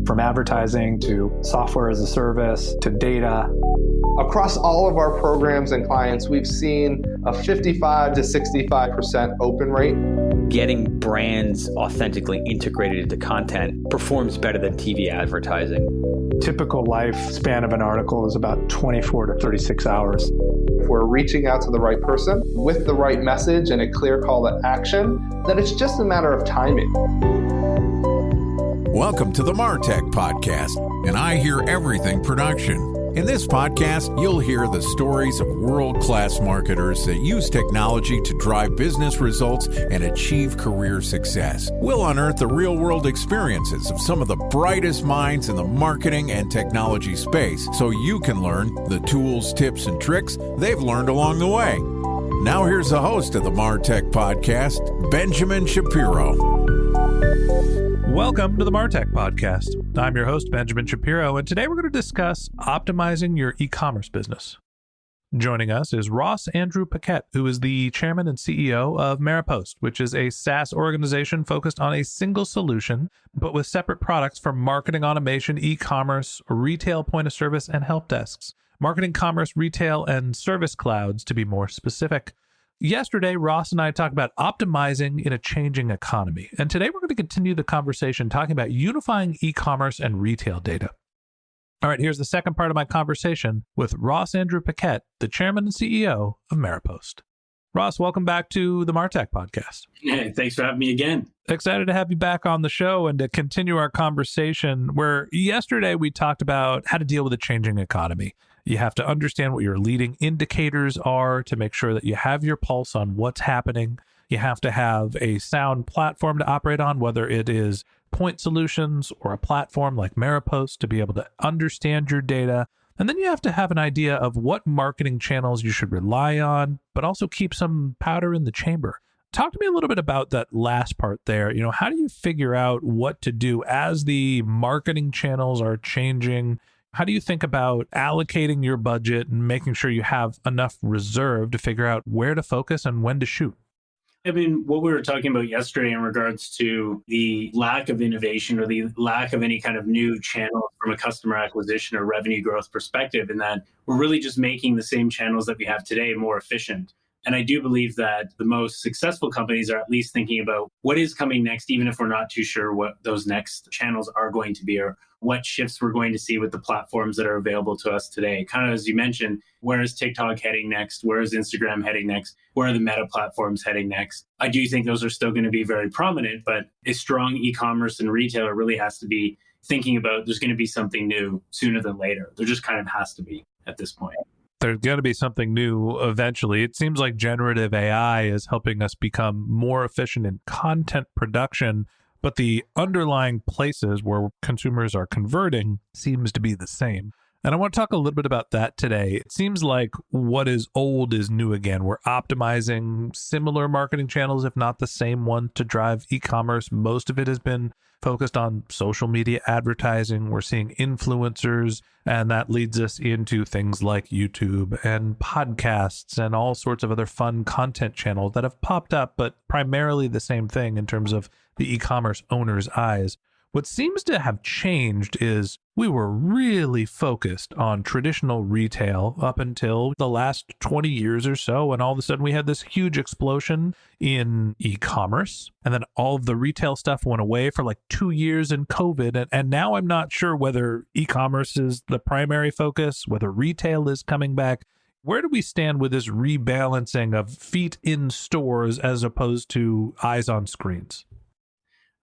From advertising to software as a service to data. Across all of our programs and clients, we've seen a 55 to 65% open rate. Getting brands authentically integrated into content performs better than TV advertising. Typical lifespan of an article is about 24 to 36 hours. If we're reaching out to the right person with the right message and a clear call to action, then it's just a matter of timing. Welcome to the Martech Podcast, and I Hear Everything production. In this podcast, you'll hear the stories of world-class marketers that use technology to drive business results and achieve career success. We'll unearth the real-world experiences of some of the brightest minds in the marketing and technology space so you can learn the tools, tips, and tricks they've learned along the way. Now here's the host of the Martech Podcast, Benjamin Shapiro. Welcome to the Martech Podcast. I'm your host, Benjamin Shapiro, and today we're going to discuss optimizing your e-commerce business. Joining us is Ross Andrew Paquette, who is the chairman and CEO of Maropost, which is a SaaS organization focused on a single solution, but with separate products for marketing automation, e-commerce, retail point of service, and help desks. Marketing, commerce, retail, and service clouds, to be more specific. Yesterday, Ross and I talked about optimizing in a changing economy. And today we're going to continue the conversation talking about unifying e-commerce and retail data. All right, here's the second part of my conversation with Ross Andrew Paquette, the chairman and CEO of Maropost. Ross, welcome back to the Martech Podcast. Hey, thanks for having me again. Excited to have you back on the show and to continue our conversation where yesterday we talked about how to deal with a changing economy. You have to understand what your leading indicators are to make sure that you have your pulse on what's happening. You have to have a sound platform to operate on, whether it is point solutions or a platform like Maropost to be able to understand your data. And then you have to have an idea of what marketing channels you should rely on, but also keep some powder in the chamber. Talk to me a little bit about that last part there. How do you figure out what to do as the marketing channels are changing? How do you think about allocating your budget and making sure you have enough reserve to figure out where to focus and when to shoot? I mean, what we were talking about yesterday in regards to the lack of innovation or the lack of any kind of new channel from a customer acquisition or revenue growth perspective, in that we're really just making the same channels that we have today more efficient. And I do believe that the most successful companies are at least thinking about what is coming next, even if we're not too sure what those next channels are going to be or what shifts we're going to see with the platforms that are available to us today. Kind of as you mentioned, where is TikTok heading next? Where is Instagram heading next? Where are the meta platforms heading next? I do think those are still going to be very prominent, but a strong e-commerce and retailer really has to be thinking about there's going to be something new sooner than later. There just kind of has to be at this point. There's going to be something new eventually. It seems like generative AI is helping us become more efficient in content production, but the underlying places where consumers are converting seems to be the same. And I want to talk a little bit about that today. It seems like what is old is new again. We're optimizing similar marketing channels, if not the same one, to drive e-commerce. Most of it has been focused on social media advertising. We're seeing influencers, and that leads us into things like YouTube and podcasts and all sorts of other fun content channels that have popped up, but primarily the same thing in terms of the e-commerce owner's eyes. What seems to have changed is we were really focused on traditional retail up until the last 20 years or so, and all of a sudden we had this huge explosion in e-commerce, and then all of the retail stuff went away for like 2 years in COVID, and now I'm not sure whether e-commerce is the primary focus, whether retail is coming back. Where do we stand with this rebalancing of feet in stores as opposed to eyes on screens?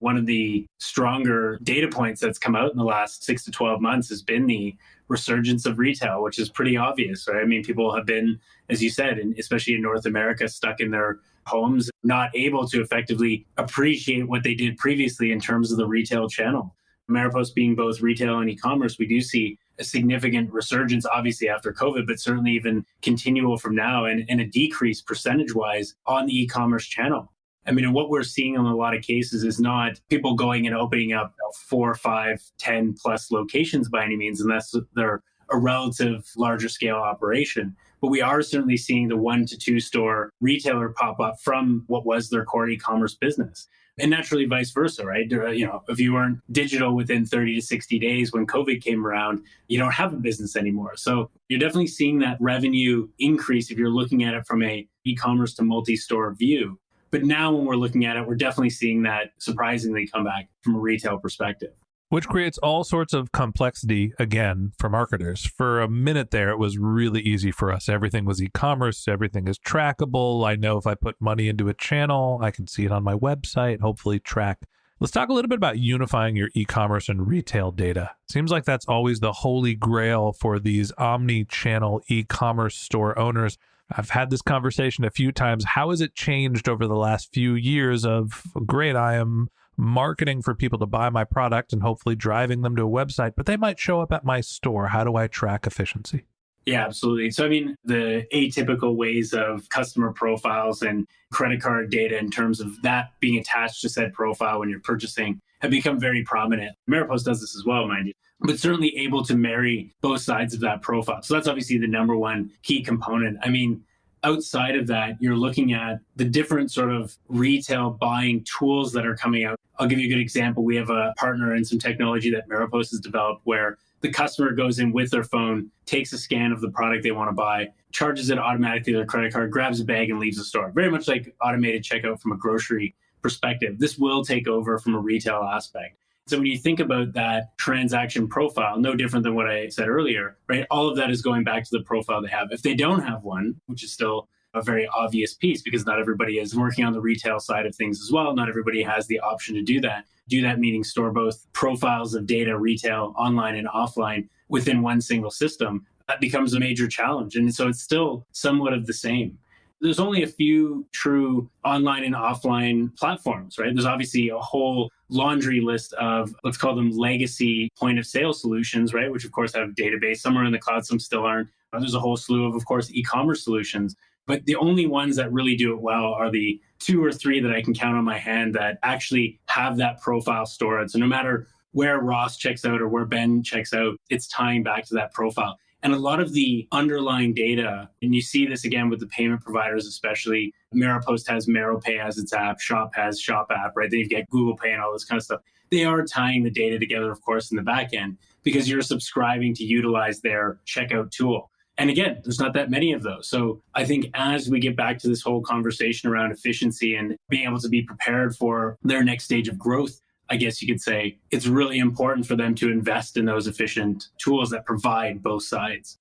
One of the stronger data points that's come out in the last 6 to 12 months has been the resurgence of retail, which is pretty obvious, right? I mean, people have been, as you said, and especially in North America, stuck in their homes, not able to effectively appreciate what they did previously in terms of the retail channel. Maropost being both retail and e-commerce, we do see a significant resurgence, obviously after COVID, but certainly even continual from now and a decrease percentage-wise on the e-commerce channel. I mean, and what we're seeing in a lot of cases is not people going and opening up 4, 5, 10 plus locations by any means, unless they're a relative larger scale operation. but we are certainly seeing the 1 to 2 store retailer pop up from what was their core e-commerce business. And naturally vice versa, right? If you weren't digital within 30 to 60 days when COVID came around, you don't have a business anymore. So you're definitely seeing that revenue increase if you're looking at it from a e-commerce to multi-store view. But now when we're looking at it, we're definitely seeing that surprisingly come back from a retail perspective. Which creates all sorts of complexity, again, for marketers. For a minute there, it was really easy for us. Everything was e-commerce. Everything is trackable. I know if I put money into a channel, I can see it on my website, hopefully track. Let's talk a little bit about unifying your e-commerce and retail data. Seems like that's always the holy grail for these omni-channel e-commerce store owners. I've had this conversation a few times. How has it changed over the last few years of, great, I am marketing for people to buy my product and hopefully driving them to a website, but they might show up at my store. How do I track efficiency? Yeah, absolutely. So, the atypical ways of customer profiles and credit card data in terms of that being attached to said profile when you're purchasing have become very prominent. Maropost does this as well, mind you, but certainly able to marry both sides of that profile. So that's obviously the number one key component. Outside of that, you're looking at the different sort of retail buying tools that are coming out. I'll give you a good example. We have a partner in some technology that Maropost has developed where the customer goes in with their phone, takes a scan of the product they want to buy, charges it automatically to their credit card, grabs a bag and leaves the store. Very much like automated checkout from a grocery perspective. This will take over from a retail aspect. So when you think about that transaction profile, no different than what I said earlier, right? All of that is going back to the profile they have. If they don't have one, which is still a very obvious piece because not everybody is working on the retail side of things as well. Not everybody has the option to do that. Do that meaning store both profiles of data, retail, online and offline within one single system. That becomes a major challenge. And so it's still somewhat of the same. There's only a few true online and offline platforms, right? There's obviously a whole laundry list of, let's call them legacy point of sale solutions, right? Which of course have database. Some are in the cloud, some still aren't. There's a whole slew of course, e-commerce solutions. But the only ones that really do it well are the 2 or 3 that I can count on my hand that actually have that profile stored. So no matter where Ross checks out or where Ben checks out, it's tying back to that profile. And a lot of the underlying data, and you see this again with the payment providers, especially Maropost has Maropay as its app, Shop has Shop app, right? Then you've got Google Pay and all this kind of stuff. They are tying the data together, of course, in the back end because you're subscribing to utilize their checkout tool. And again, there's not that many of those. So I think as we get back to this whole conversation around efficiency and being able to be prepared for their next stage of growth, I guess you could say it's really important for them to invest in those efficient tools that provide both sides.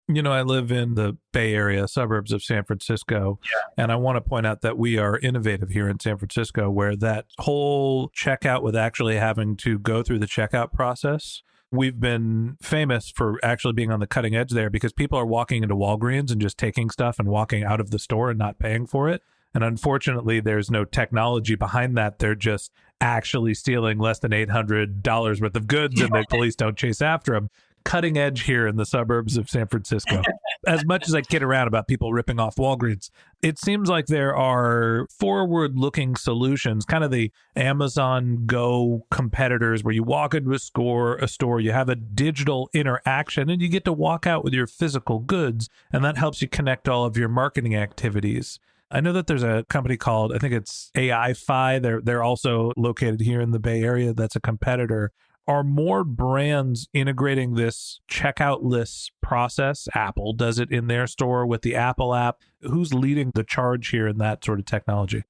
I live in the Bay Area, suburbs of San Francisco, and I want to point out that we are innovative here in San Francisco, where that whole checkout with actually having to go through the checkout process, we've been famous for actually being on the cutting edge there because people are walking into Walgreens and just taking stuff and walking out of the store and not paying for it. And unfortunately, there's no technology behind that. They're just actually stealing less than $800 worth of goods and the police don't chase after them. Cutting edge here in the suburbs of San Francisco. As much as I kid around about people ripping off Walgreens, it seems like there are forward-looking solutions, kind of the Amazon Go competitors where you walk into a store, you have a digital interaction, and you get to walk out with your physical goods, and that helps you connect all of your marketing activities. I know that there's a company called, I think it's AI-Fi. They're also located here in the Bay Area. That's a competitor. Are more brands integrating this checkout list process? Apple does it in their store with the Apple app. Who's leading the charge here in that sort of technology?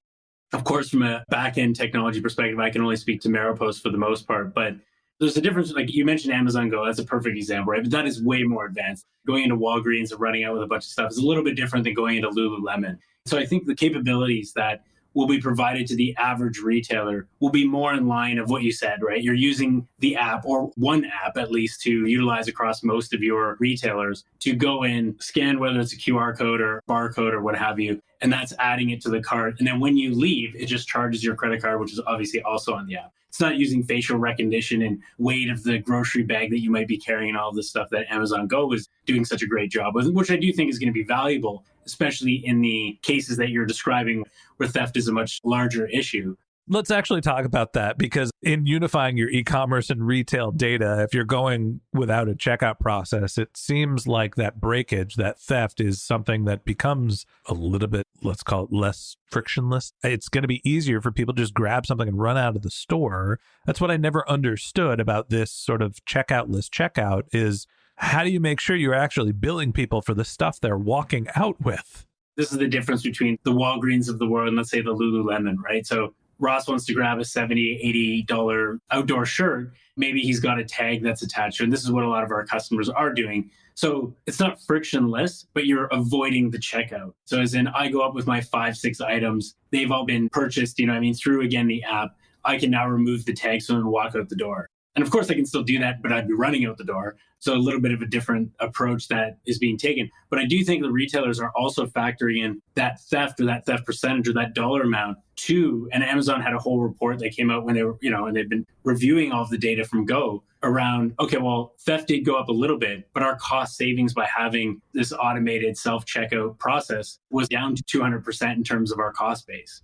Of course, from a back-end technology perspective, I can only speak to Maropost for the most part, but there's a difference. Like you mentioned Amazon Go, that's a perfect example, right? But that is way more advanced. Going into Walgreens and running out with a bunch of stuff is a little bit different than going into Lululemon. So I think the capabilities that will be provided to the average retailer will be more in line of what you said, right? You're using the app or one app at least to utilize across most of your retailers to go in, scan whether it's a QR code or barcode or what have you, and that's adding it to the cart. And then when you leave, it just charges your credit card, which is obviously also on the app. It's not using facial recognition and weight of the grocery bag that you might be carrying and all this stuff that Amazon Go is doing such a great job with, which I do think is going to be valuable, especially in the cases that you're describing where theft is a much larger issue. Let's actually talk about that, because in unifying your e-commerce and retail data, if you're going without a checkout process, it seems like that breakage, that theft is something that becomes a little bit, let's call it, less frictionless. It's going to be easier for people to just grab something and run out of the store. That's what I never understood about this sort of checkout-less checkout is how do you make sure you're actually billing people for the stuff they're walking out with? This is the difference between the Walgreens of the world and let's say the Lululemon, right? So Ross wants to grab a $70, $80 outdoor shirt. Maybe he's got a tag that's attached. And this is what a lot of our customers are doing. So it's not frictionless, but you're avoiding the checkout. So as in, I go up with my 5-6 items. They've all been purchased, through, again, the app. I can now remove the tag so I can walk out the door. And of course, I can still do that, but I'd be running out the door. So a little bit of a different approach that is being taken. But I do think the retailers are also factoring in that theft or that theft percentage or that dollar amount too. And Amazon had a whole report that came out when they were, and they've been reviewing all of the data from Go around, okay, well, theft did go up a little bit, but our cost savings by having this automated self-checkout process was down to 200% in terms of our cost base.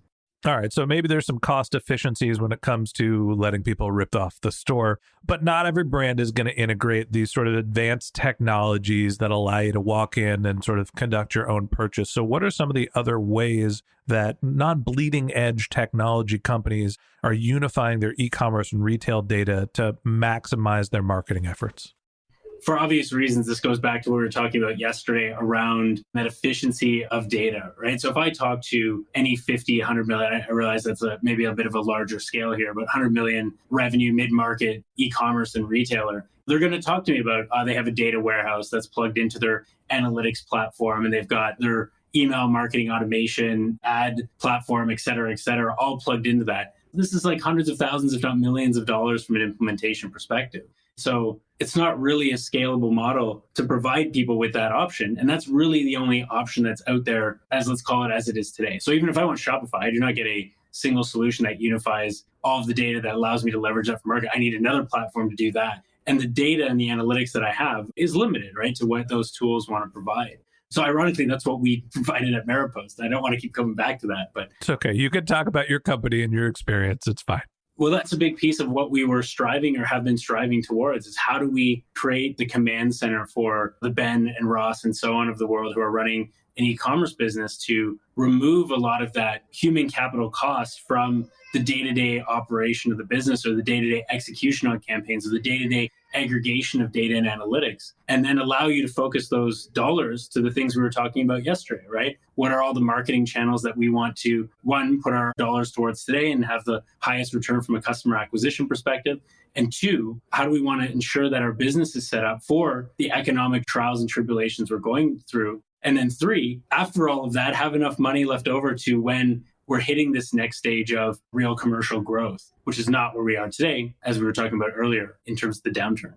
All right, so maybe there's some cost efficiencies when it comes to letting people rip off the store, but not every brand is going to integrate these sort of advanced technologies that allow you to walk in and sort of conduct your own purchase. So what are some of the other ways that non-bleeding edge technology companies are unifying their e-commerce and retail data to maximize their marketing efforts? For obvious reasons, this goes back to what we were talking about yesterday around that efficiency of data, right? So if I talk to any 50, 100 million, I realize that's maybe a bit of a larger scale here, but 100 million revenue, mid-market, e-commerce and retailer, they're going to talk to me about, they have a data warehouse that's plugged into their analytics platform, and they've got their email marketing automation, ad platform, et cetera, all plugged into that. This is like hundreds of thousands, if not millions of dollars from an implementation perspective. So it's not really a scalable model to provide people with that option. And that's really the only option that's out there, as let's call it as it is today. So even if I want Shopify, I do not get a single solution that unifies all of the data that allows me to leverage that for market. I need another platform to do that. And the data and the analytics that I have is limited, right, to what those tools want to provide. So ironically, that's what we provided at Maropost. I don't want to keep coming back to that, but it's okay. You can talk about your company and your experience. It's fine. Well, that's a big piece of what we were striving or have been striving towards is how do we create the command center for the Ben and Ross and so on of the world who are running an e-commerce business to remove a lot of that human capital cost from the day-to-day operation of the business or the day-to-day execution on campaigns or the day-to-day aggregation of data and analytics, and then allow you to focus those dollars to the things we were talking about yesterday, right? What are all the marketing channels that we want to, one, put our dollars towards today and have the highest return from a customer acquisition perspective? And two, how do we want to ensure that our business is set up for the economic trials and tribulations we're going through? And then three, after all of that, have enough money left over to when we're hitting this next stage of real commercial growth, which is not where we are today, as we were talking about earlier, in terms of the downturn.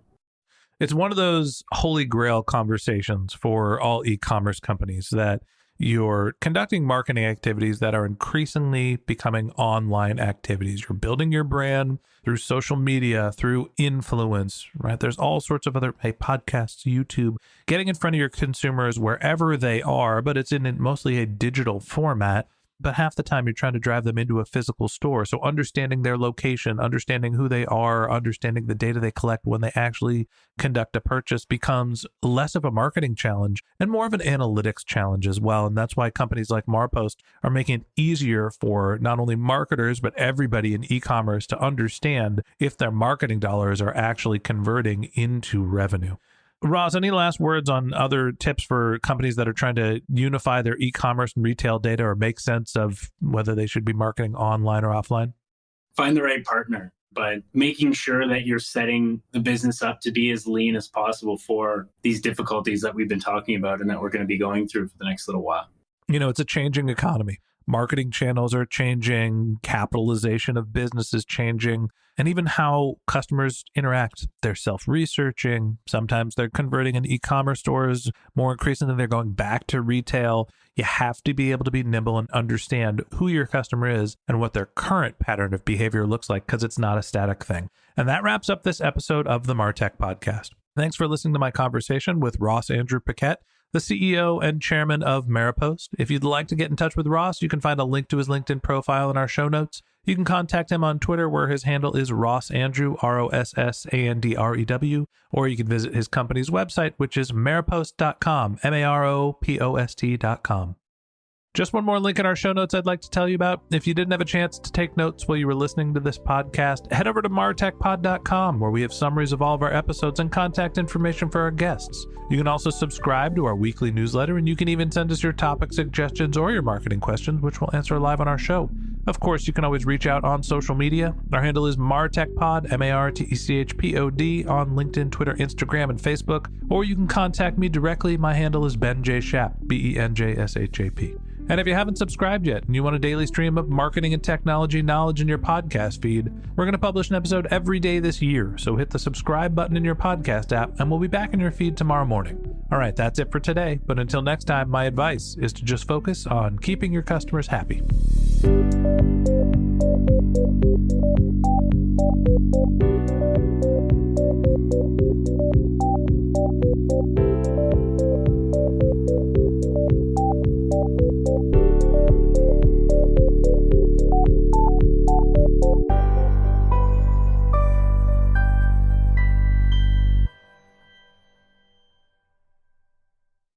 It's one of those holy grail conversations for all e-commerce companies that you're conducting marketing activities that are increasingly becoming online activities. You're building your brand through social media, through influence, right? There's all sorts of other podcasts, YouTube, getting in front of your consumers wherever they are, but it's in mostly a digital format. But half the time you're trying to drive them into a physical store. So understanding their location, understanding who they are, understanding the data they collect when they actually conduct a purchase becomes less of a marketing challenge and more of an analytics challenge as well. And that's why companies like Maropost are making it easier for not only marketers, but everybody in e-commerce to understand if their marketing dollars are actually converting into revenue. Ross, any last words on other tips for companies that are trying to unify their e-commerce and retail data or make sense of whether they should be marketing online or offline? Find the right partner, but making sure that you're setting the business up to be as lean as possible for these difficulties that we've been talking about and that we're going to be going through for the next little while. It's a changing economy. Marketing channels are changing, capitalization of business is changing, and even how customers interact. They're self-researching. Sometimes they're converting in e-commerce stores. More increasingly, they're going back to retail. You have to be able to be nimble and understand who your customer is and what their current pattern of behavior looks like, because it's not a static thing. And that wraps up this episode of the Martech Podcast. Thanks for listening to my conversation with Ross Andrew Paquette, the CEO and chairman of Maropost. If you'd like to get in touch with Ross, you can find a link to his LinkedIn profile in our show notes. You can contact him on Twitter, where his handle is RossAndrew, RossAndrew, or you can visit his company's website, which is maropost.com, Maropost.com. Just one more link in our show notes I'd like to tell you about. If you didn't have a chance to take notes while you were listening to this podcast, head over to martechpod.com, where we have summaries of all of our episodes and contact information for our guests. You can also subscribe to our weekly newsletter, and you can even send us your topic suggestions or your marketing questions, which we'll answer live on our show. Of course, you can always reach out on social media. Our handle is martechpod, MARTECHPOD, on LinkedIn, Twitter, Instagram, and Facebook, or you can contact me directly. My handle is Ben J. Shap, BENJSHAP. And if you haven't subscribed yet and you want a daily stream of marketing and technology knowledge in your podcast feed, we're going to publish an episode every day this year. So hit the subscribe button in your podcast app and we'll be back in your feed tomorrow morning. All right, that's it for today. But until next time, my advice is to just focus on keeping your customers happy.